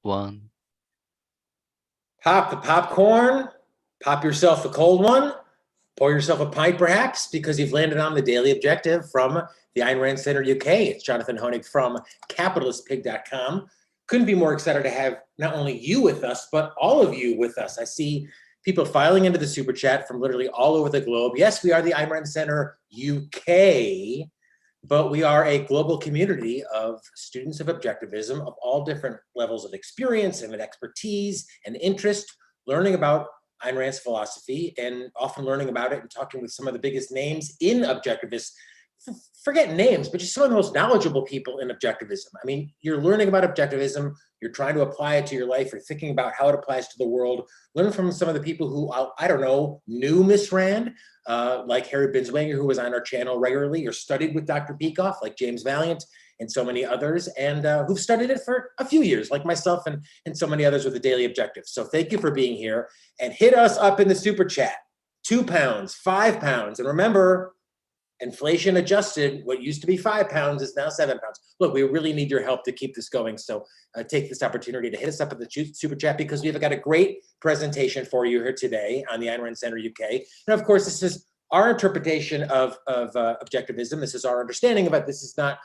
One. Pop the popcorn, pop yourself a cold one, pour yourself a pint perhaps, because you've landed on the Daily Objective from the Ayn Rand Center UK. It's Jonathan Hoenig from capitalistpig.com. Couldn't be more excited to have not only you with us, but all of you with us. I see people filing into the super chat from literally all over the globe. Yes, we are the Ayn Rand Center UK, but we are a global community of students of objectivism of all different levels of experience and expertise and interest, learning about Ayn Rand's philosophy and often learning about it and talking with some of the biggest names in objectivism. Forget names, but just some of the most knowledgeable people in objectivism. I mean, you're learning about objectivism, you're trying to apply it to your life, you're thinking about how it applies to the world. Learn from some of the people who, I don't know, knew Miss Rand, like Harry Binswanger, who was on our channel regularly, or studied with Dr. Peikoff, like James Valiant, and so many others, and who've studied it for a few years, like myself and so many others with the Daily Objective. So thank you for being here, and hit us up in the super chat. £2, £5, and remember, inflation adjusted, what used to be £5 is now £7. Look, we really need your help to keep this going. So take this opportunity to hit us up at the super chat, because we've got a great presentation for you here today on the Ayn Rand Center UK. And of course, this is our interpretation of objectivism. This is our understanding of it. This is not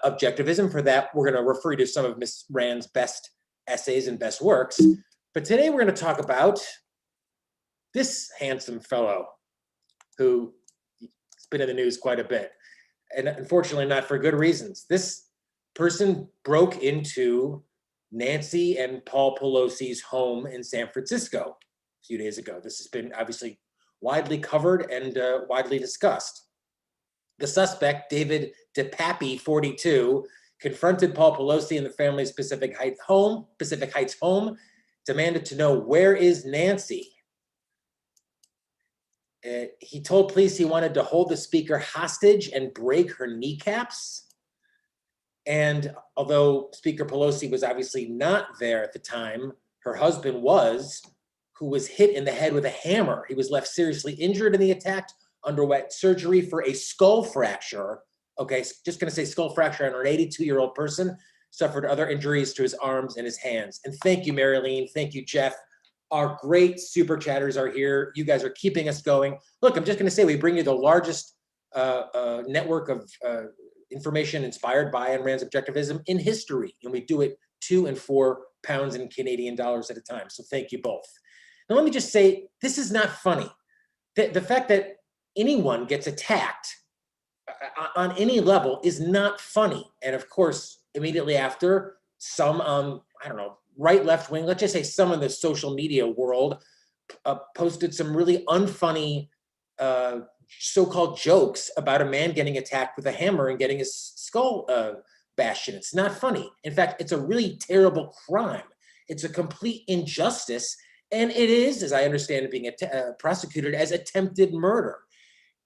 objectivism. For that, we're going to refer you to some of Miss Rand's best essays and best works. But today we're going to talk about this handsome fellow who been in the news quite a bit, and unfortunately not for good reasons. This person broke into Nancy and Paul Pelosi's home in San Francisco a few days ago. This has been obviously widely covered and widely discussed. The suspect, David DePappy, 42, confronted Paul Pelosi in the family's Pacific Heights home, demanded to know, where is Nancy? He told police he wanted to hold the speaker hostage and break her kneecaps. And although Speaker Pelosi was obviously not there at the time, her husband was, who was hit in the head with a hammer. He was left seriously injured in the attack, underwent surgery for a skull fracture. Okay, just gonna say skull fracture on an 82-year-old person, suffered other injuries to his arms and his hands. And thank you, Marilyn, thank you, Jeff. Our great super chatters are here. You guys are keeping us going. Look, I'm just going to say we bring you the largest network of information inspired by Ayn Rand's objectivism in history, and we do it £2 and £4 in Canadian dollars at a time. So thank you both. Now let me just say, this is not funny. The fact that anyone gets attacked on any level is not funny. And of course, immediately after, some I don't know, right, left wing, let's just say some in the social media world posted some really unfunny so-called jokes about a man getting attacked with a hammer and getting his skull bashed in. It's not funny. In fact, it's a really terrible crime. It's a complete injustice. And it is, as I understand it, being prosecuted as attempted murder.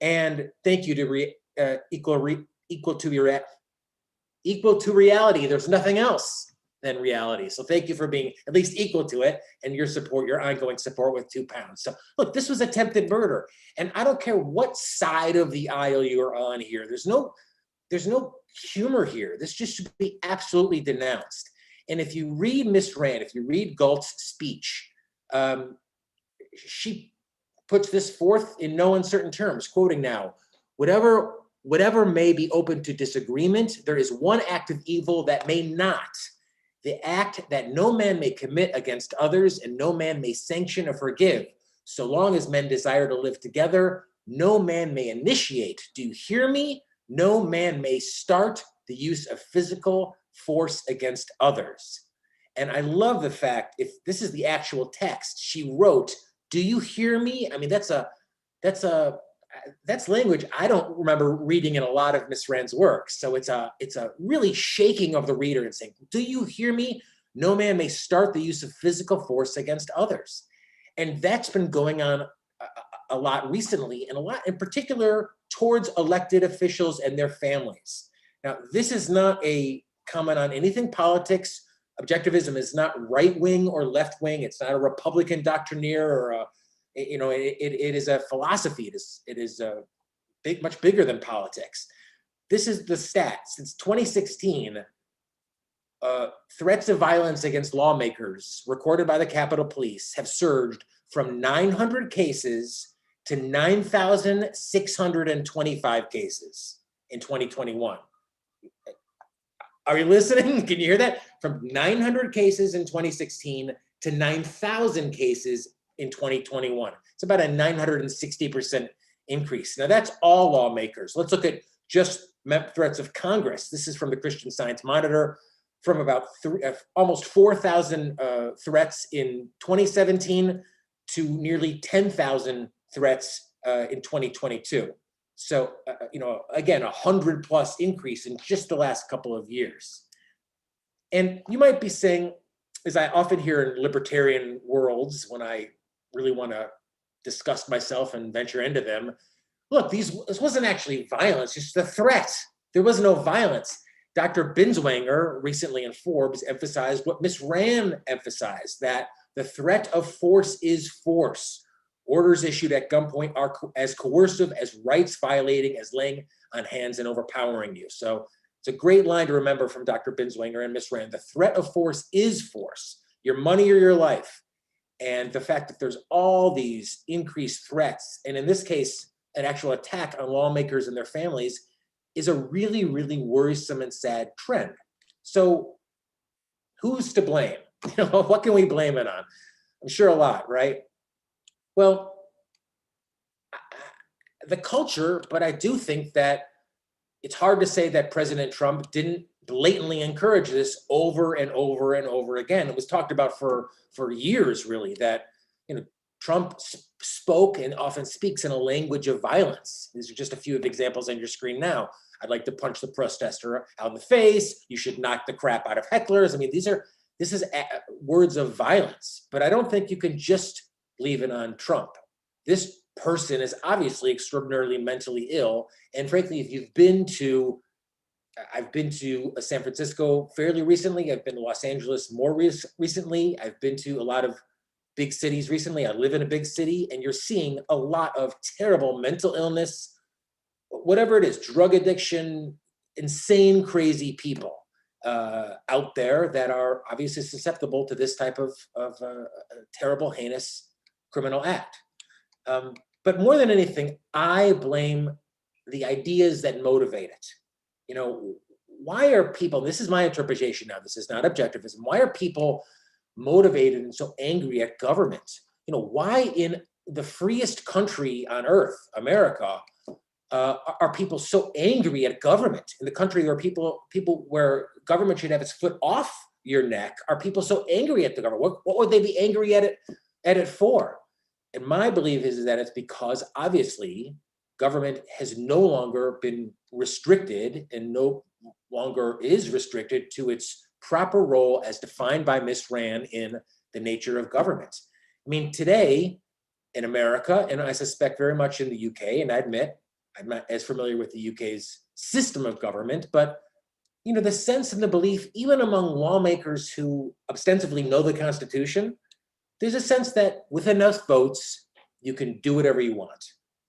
And thank you to equal to reality. There's nothing else than reality. So thank you for being at least equal to it, and your support, your ongoing support with £2. So look, this was attempted murder, and I don't care what side of the aisle you're on here. There's no humor here. This just should be absolutely denounced. And if you read Miss Rand, if you read Galt's speech, she puts this forth in no uncertain terms, quoting now, whatever may be open to disagreement, there is one act of evil that may not. The act that no man may commit against others and no man may sanction or forgive. So long as men desire to live together, no man may initiate. Do you hear me? No man may start the use of physical force against others. And I love the fact, if this is the actual text, she wrote, do you hear me? I mean, that's language I don't remember reading in a lot of Miss Rand's work. So it's a really shaking of the reader and saying, do you hear me? No man may start the use of physical force against others. And that's been going on a lot recently, and a lot in particular towards elected officials and their families. Now, this is not a comment on anything politics. Objectivism is not right-wing or left-wing. It's not a Republican doctrinaire or a, it is a philosophy. It is much bigger than politics. This is the stat. Since 2016, threats of violence against lawmakers recorded by the Capitol Police have surged from 900 cases to 9,625 cases in 2021. Are you listening? Can you hear that? From 900 cases in 2016 to 9,000 cases in 2021. It's about a 960% increase. Now that's all lawmakers. Let's look at just threats of Congress. This is from the Christian Science Monitor, from about almost 4,000 threats in 2017 to nearly 10,000 threats in 2022. So, again, 100+ increase in just the last couple of years. And you might be saying, as I often hear in libertarian worlds when I really want to discuss myself and venture into them, look, this wasn't actually violence, just a threat. There was no violence. Dr. Binswanger recently in Forbes emphasized what Ms. Rand emphasized, that the threat of force is force. Orders issued at gunpoint are as coercive, as rights violating, as laying on hands and overpowering you. So it's a great line to remember from Dr. Binswanger and Ms. Rand. The threat of force is force, your money or your life. And the fact that there's all these increased threats, and in this case, an actual attack on lawmakers and their families, is a really, really worrisome and sad trend. So who's to blame? What can we blame it on? I'm sure a lot, right? Well, the culture, but I do think that it's hard to say that President Trump didn't blatantly encourage this over and over and over again. It was talked about for years, really, that Trump spoke and often speaks in a language of violence. These are just a few of the examples on your screen now. I'd like to punch the protester out in the face. You should knock the crap out of hecklers. I mean, this is words of violence, but I don't think you can just leave it on Trump. This person is obviously extraordinarily mentally ill. And frankly, if you've been to, I've been to San Francisco fairly recently. I've been to Los Angeles more recently. I've been to a lot of big cities recently. I live in a big city, and you're seeing a lot of terrible mental illness, whatever it is, drug addiction, insane, crazy people out there that are obviously susceptible to this type of terrible, heinous criminal act. But more than anything, I blame the ideas that motivate it. Why are people, this is my interpretation now, this is not objectivism, why are people motivated and so angry at government? Why in the freest country on earth, America, are people so angry at government? In the country where people where government should have its foot off your neck, are people so angry at the government? What would they be angry at it for? And my belief is that it's because obviously government has no longer been restricted and no longer is restricted to its proper role as defined by Ms. Rand in The Nature of Government. I mean, today in America, and I suspect very much in the UK, and I admit I'm not as familiar with the UK's system of government, but the sense and the belief, even among lawmakers who ostensibly know the Constitution, there's a sense that with enough votes, you can do whatever you want.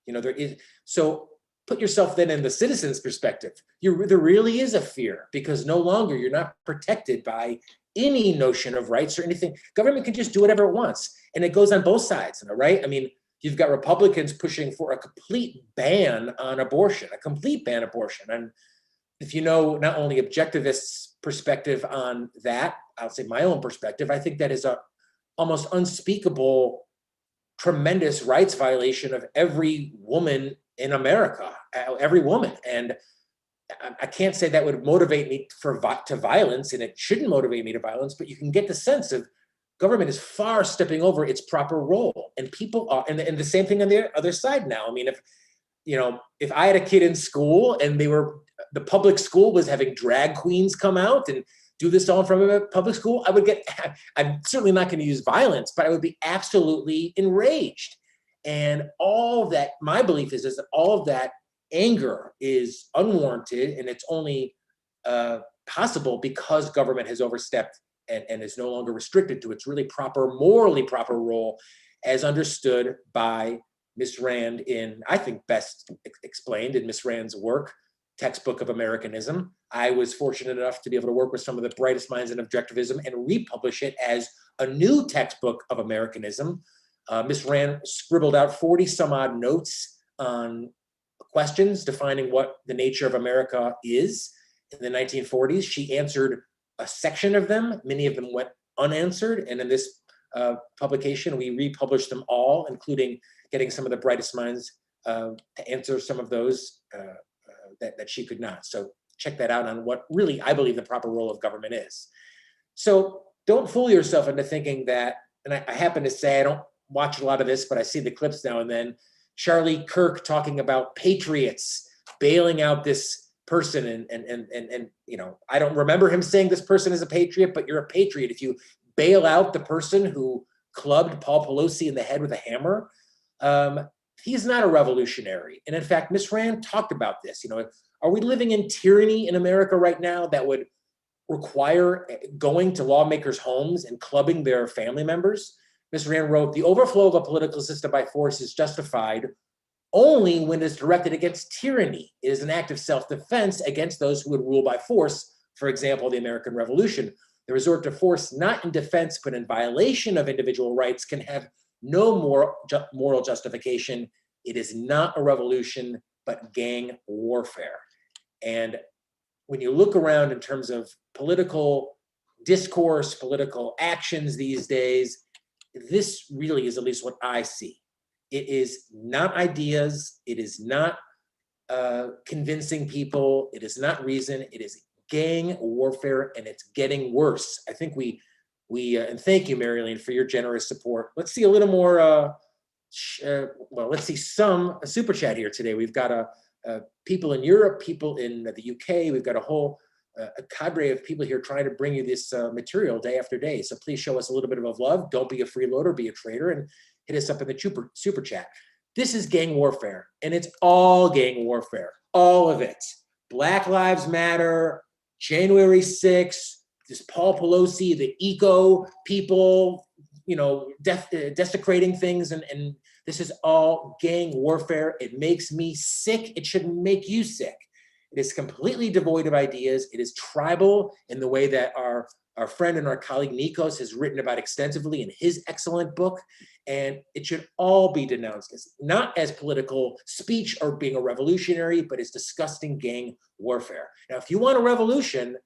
There is. So put yourself then in the citizen's perspective. There really is a fear because no longer you're not protected by any notion of rights or anything. Government can just do whatever it wants. And it goes on both sides, right? I mean, you've got Republicans pushing for a complete ban on abortion, And if you know not only objectivists' perspective on that, I'll say my own perspective, I think that is a almost unspeakable, tremendous rights violation of every woman in America, every woman. And I can't say that would motivate me to violence, and it shouldn't motivate me to violence, but you can get the sense of government is far stepping over its proper role. And people are, and the same thing on the other side now. I mean, if I had a kid in school and the public school was having drag queens come out and do this all in front of a public school, I'm certainly not going to use violence, but I would be absolutely enraged. And all that, my belief is that all of that anger is unwarranted, and it's only possible because government has overstepped and is no longer restricted to its really morally proper role as understood by Ms. Rand in, I think, best explained in Ms. Rand's work, Textbook of Americanism. I was fortunate enough to be able to work with some of the brightest minds in objectivism and republish it as a new textbook of Americanism. Miss Rand scribbled out 40 some odd notes on questions defining what the nature of America is in the 1940s. She answered a section of them. Many of them went unanswered. And in this publication, we republished them all, including getting some of the brightest minds to answer some of those that she could not. So check that out on what really I believe the proper role of government is. So don't fool yourself into thinking that, and I happen to say I don't watch a lot of this, but I see the clips now and then, Charlie Kirk talking about patriots bailing out this person and you know, I don't remember him saying this person is a patriot, but you're a patriot if you bail out the person who clubbed Paul Pelosi in the head with a hammer. He's not a revolutionary. And in fact, Miss Rand talked about this. You know, are we living in tyranny in America right now that would require going to lawmakers' homes and clubbing their family members? Ms. Rand wrote, the overflow of a political system by force is justified only when it is directed against tyranny. It is an act of self-defense against those who would rule by force, for example, the American Revolution. The resort to force not in defense but in violation of individual rights can have no moral justification. It is not a revolution, but gang warfare. And when you look around in terms of political discourse, political actions these days, this really is at least what I see. It is not ideas. It is not convincing people. It is not reason. It is gang warfare, and it's getting worse. I think we and thank you, Marilyn, for your generous support. Let's see a little more, well, let's see some super chat here today. We've got people in Europe, people in the UK. We've got a whole a cadre of people here trying to bring you this material day after day. So please show us a little bit of love. Don't be a freeloader, be a traitor, and hit us up in the super chat. This is gang warfare, and it's all gang warfare, all of it. Black Lives Matter, January 6th, this Paul Pelosi, the eco people, you know, desecrating things, and this is all gang warfare. It makes me sick. It should make you sick. It is completely devoid of ideas. It is tribal in the way that our friend and our colleague Nikos has written about extensively in his excellent book. And it should all be denounced as not as political speech or being a revolutionary, but as disgusting gang warfare. Now, if you want a revolution,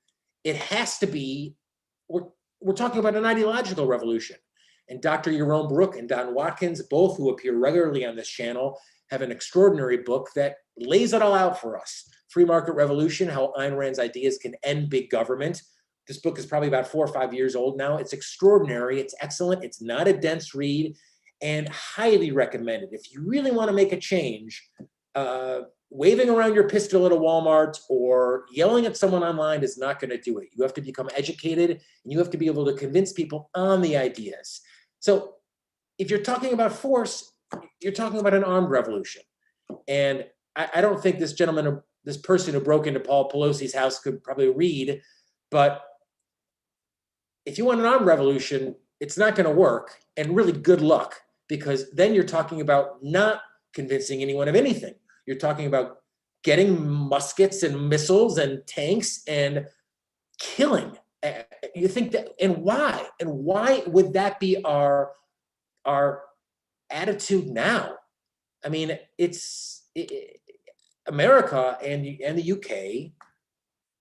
it has to be, we're talking about an ideological revolution. And Dr. Jerome Brook and Don Watkins, both who appear regularly on this channel, have an extraordinary book that lays it all out for us. Free Market Revolution, How Ayn Rand's Ideas Can End Big Government. This book is probably about 4 or 5 years old now. It's extraordinary. It's excellent. It's not a dense read, and highly recommended. If you really want to make a change, waving around your pistol at a Walmart or yelling at someone online is not going to do it. You have to become educated, and you have to be able to convince people on the ideas. So if you're talking about force, you're talking about an armed revolution. And I don't think this gentleman, this person who broke into Paul Pelosi's house could probably read, but if you want an armed revolution, it's not going to work, and really good luck, because then you're talking about not convincing anyone of anything. You're talking about getting muskets and missiles and tanks and killing. You think that, and why? And why would that be our attitude now? I mean, America and the UK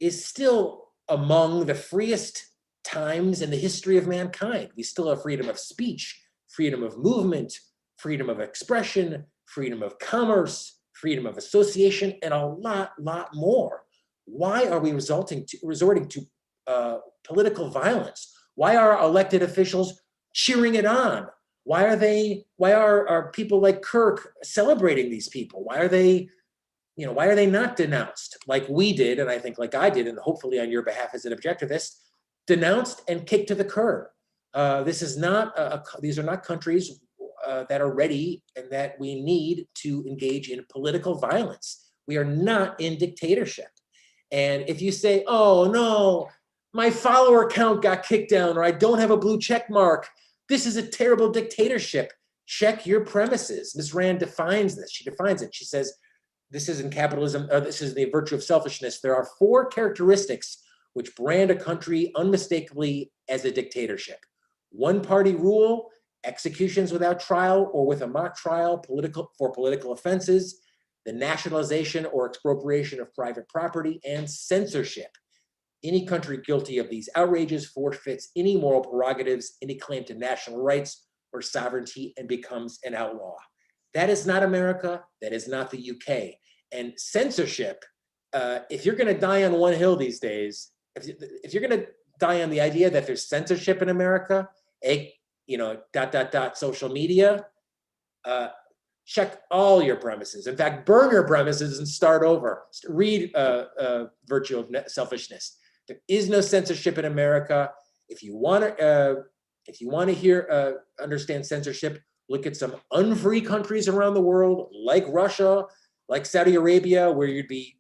is still among the freest times in the history of mankind. We still have freedom of speech, freedom of movement, freedom of expression, freedom of commerce, freedom of association, and a lot more. Why are we resorting to political violence? Why are elected officials cheering it on? Why are people like Kirk celebrating these people? Why are they not denounced like we did, and I think like I did, and hopefully on your behalf as an objectivist, denounced and kicked to the curb? These are not countries that are ready and that we need to engage in political violence. We are not in dictatorship. And if you say, oh no, my follower count got kicked down, or I don't have a blue check mark, this is a terrible dictatorship. Check your premises. Ms. Rand defines this. She defines it. She says, this is in capitalism, this is the virtue of selfishness. There are 4 characteristics which brand a country unmistakably as a dictatorship. One-party rule, executions without trial or with a mock trial for political offenses, the nationalization or expropriation of private property, and censorship. Any country guilty of these outrages forfeits any moral prerogatives, any claim to national rights or sovereignty, and becomes an outlaw. That is not America. That is not the UK. And censorship, if you're going to die on one hill these days, if you're going to die on the idea that there's censorship in America, social media, check all your premises. In fact, burn your premises and start over. Read Virtue of Selfishness. There is no censorship in America. If you want to understand censorship, look at some unfree countries around the world, like Russia, like Saudi Arabia, where you'd be,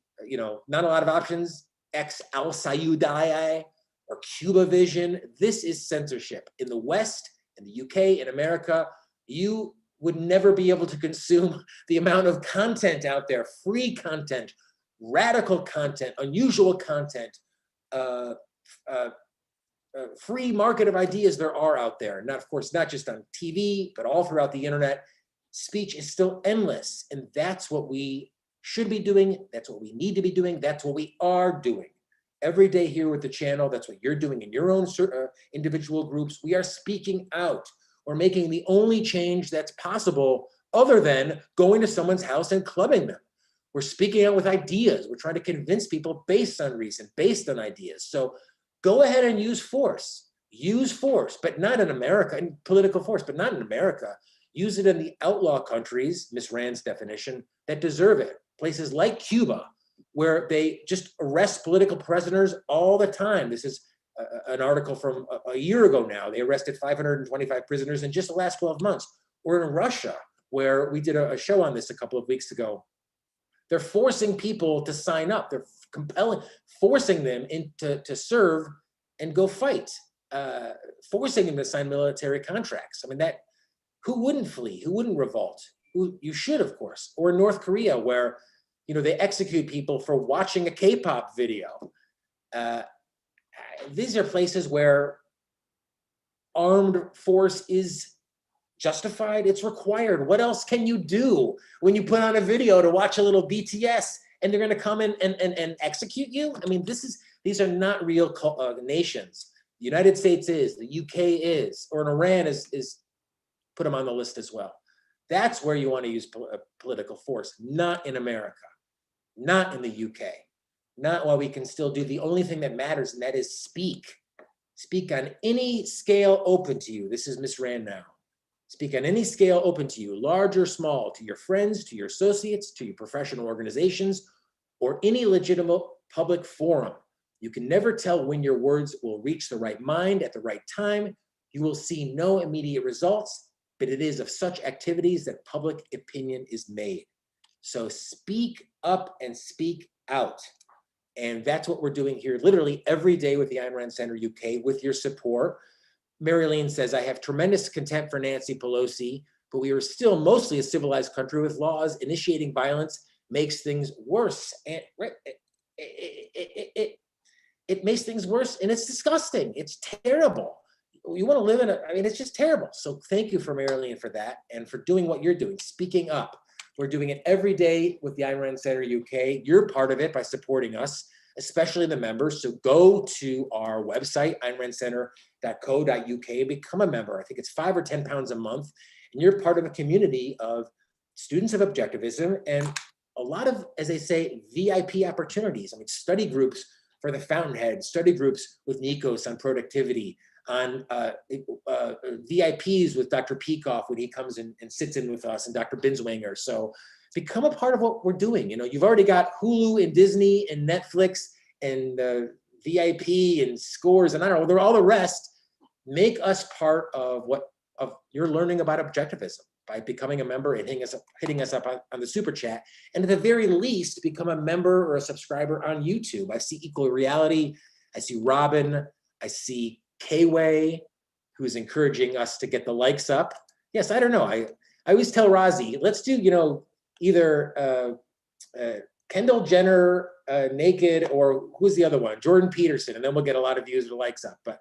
not a lot of options. Ex Al Sayudai or Cuba Vision. This is censorship. In the West, in the UK, in America, you would never be able to consume the amount of content out there, free content, radical content, unusual content, free market of ideas there are out there. Not, of course, not just on TV, but all throughout the internet. Speech is still endless, and that's what we should be doing. That's what we need to be doing. That's what we are doing. Every day here with the channel, that's what you're doing in your own individual groups. We are speaking out. We're making the only change that's possible other than going to someone's house and clubbing them. We're speaking out with ideas. We're trying to convince people based on reason, based on ideas. So go ahead and use force. Use force, but not in America, and political force, but not in America. Use it in the outlaw countries, Ms. Rand's definition, that deserve it. Places like Cuba, where they just arrest political prisoners all the time. This is an article from a year ago now. They arrested 525 prisoners in just the last 12 months. Or in Russia, where we did a show on this a couple of weeks ago. They're forcing people to sign up. They're forcing them to serve and go fight, forcing them to sign military contracts. I mean, who wouldn't flee? Who wouldn't revolt? You should, of course. Or in North Korea, where they execute people for watching a K-pop video. These are places where armed force is justified. It's required. What else can you do when you put on a video to watch a little BTS and they're going to come in and execute you? I mean, these are not real nations. The United States is, the UK is, or Iran is put them on the list as well. That's where you want to use political force, not in America, not in the UK, not while we can still do the only thing that matters, and that is speak. Speak on any scale open to you. This is Ms. Rand now. Speak on any scale open to you, large or small, to your friends, to your associates, to your professional organizations, or any legitimate public forum. You can never tell when your words will reach the right mind at the right time. You will see no immediate results, but it is of such activities that public opinion is made. So speak up and speak out. And that's what we're doing here literally every day with the Ayn Rand Center UK with your support. Marilyn says, I have tremendous contempt for Nancy Pelosi, but we are still mostly a civilized country with laws. Initiating violence makes things worse. And it makes things worse, and it's disgusting. It's terrible. You want to live in it's just terrible. So thank you for Marilyn for that and for doing what you're doing, speaking up. We're doing it every day with the Ayn Rand Center UK. You're part of it by supporting us, especially the members. So go to our website, aynrandcenter.co.uk, become a member. I think it's £5 or £10 a month. And you're part of a community of students of objectivism and a lot of, as they say, VIP opportunities. I mean, study groups for the Fountainhead, study groups with Nikos on productivity, on VIPs with Dr. Peikoff when he comes in and sits in with us, and Dr. Binswanger. So become a part of what we're doing. You've already got Hulu and Disney and Netflix and VIP and Scores and I don't know, they're all the rest. Make us part of what you're learning about objectivism by becoming a member and hitting us up on the super chat. And at the very least, become a member or a subscriber on YouTube. I see Equal Reality. I see Robin. I see K-Way, who's encouraging us to get the likes up. Yes, I don't know. I always tell Razi, let's do, either Kendall Jenner naked, or who's the other one? Jordan Peterson, and then we'll get a lot of views or likes up. But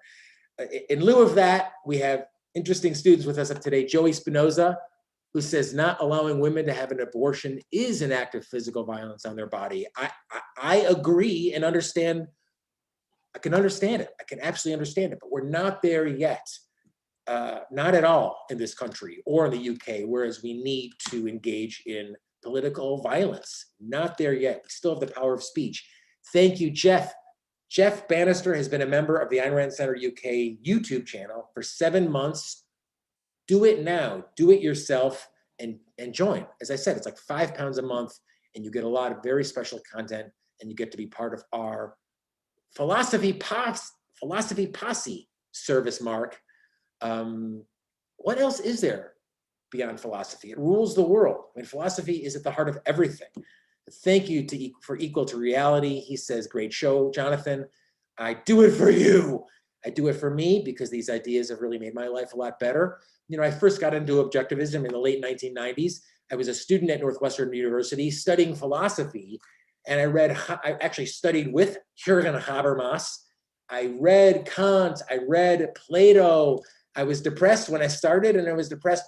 in lieu of that, we have interesting students with us up today. Joey Spinoza, who says not allowing women to have an abortion is an act of physical violence on their body. I agree and understand. I can understand it. I can absolutely understand it, but we're not there yet. Not at all in this country or in the UK, whereas we need to engage in political violence. Not there yet. We still have the power of speech. Thank you, Jeff. Jeff Bannister has been a member of the Ayn Rand Center UK YouTube channel for 7 months. Do it now. Do it yourself and join. As I said, it's like £5 a month, and you get a lot of very special content, and you get to be part of our philosophy posse service, Mark. What else is there beyond philosophy? It rules the world. I mean, philosophy is at the heart of everything. Thank you for Equal to Reality. He says, great show, Jonathan. I do it for you. I do it for me because these ideas have really made my life a lot better. You know, I first got into objectivism in the late 1990s. I was a student at Northwestern University studying philosophy, and I actually studied with Jürgen Habermas. I read Kant, I read Plato. I was depressed when I started, and I was depressed.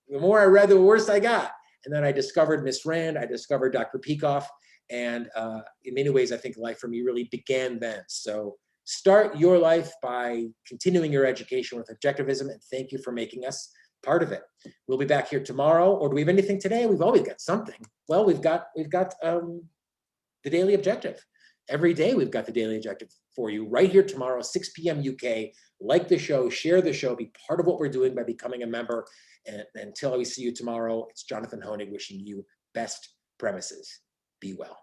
The more I read, the worse I got. And then I discovered Miss Rand, I discovered Dr. Peikoff, and in many ways, I think life for me really began then. So start your life by continuing your education with objectivism, and thank you for making us part of it. We'll be back here tomorrow, or do we have anything today? We've always got something. Well, we've got the Daily Objective. Every day we've got the Daily Objective for you right here tomorrow, 6 p.m. UK. Like the show, share the show, be part of what we're doing by becoming a member. And until we see you tomorrow, it's Jonathan Hoenig wishing you best premises. Be well.